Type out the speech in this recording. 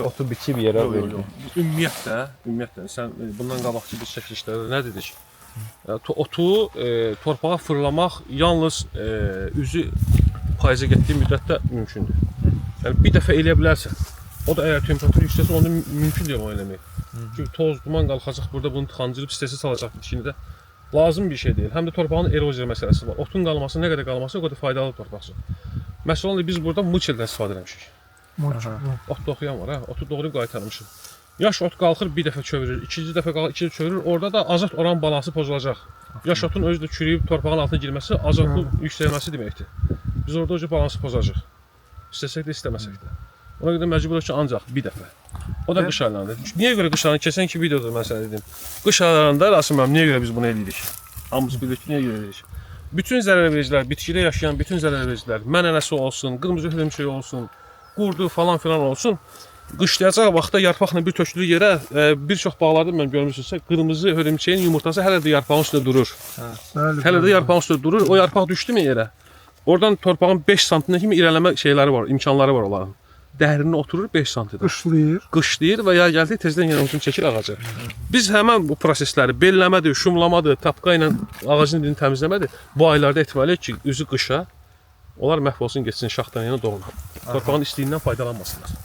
otu biçib yerə verir. Ümumiyyətlə, sən bundan qabaqçı biz çəkilişlərdə nə dedik? Otu torpağa fırlamaq yalnız üzü payıza getdiyi müddətdə mümkündür. Yəni bir dəfə eləyə bilərsən. O da əgər temperatur yüksəksə, onda mümkün deyil onu eləmək. Çünki toz, duman qalxacaq burada, bunu tıxancırıb stresi salacaq bitkini də. Lazım bir şey deyil. Həm də torpağın eroziya məsələsi var. Otun qalması nə qədər qalması o qədər faydalı torpaqdır. Məsələn, biz burada mulçeldən istifadə etmişik. Ot doğrayan var, otu doğrayıb qaytarmışıq. Yaş ot qalxır, bir dəfə çövürür, ikinci dəfə qalxır, ikinci çövürür. Orada da azot oran balansı pozulacaq. Yaş otun özü də çürüyüb torpağın altına girməsi azotun yüksəlməsi deməkdir. Biz orada o balansı pozacaq. İstəsək də, istəməsək də. Ona görə məcbur ki, ancaq bir dəfə. O da qış aylarında. Niyə görə qış aylarında? Keçən ki videoda mən sənə dedim. Qış aylarında Rasim müəllim, niyə görə biz bunu edirik? Hamımız bilirik ki, niyə görə edirik? Bütün zərərvericilər, bitkidə yaşayan bütün zərərvericilər, mənənəsi olsun, qırmızı hörümçək olsun, qurdu falan filan olsun, qışlayacaq vaxtda yarpaqla bir tökülür yerə, bir çox bağlarda mən görmüşsünüzsə, qırmızı hörümçəyin yumurtası hələ də yarpağın üstündə durur. Hələ də yarpağın üstündə durur. O yarpaq düşdü mü yerə? Oradan torpağın 5 santimdən kimi irələmə şeyləri var, imkanları var onların. Dərinə oturur 5 santidə. Qışlayır və yay gəldi tezdən yenə uzun çəkir ağacı. Biz həmən bu prosesləri belləmədir, şumlamadır, tapqa ilə ağacın dilini təmizləmədir. Bu aylarda etməliyik ki, üzü qışa onlar məhv olsun, getsin şaxdan yana doğru. Torpağın istiliyindən faydalanmasınlar.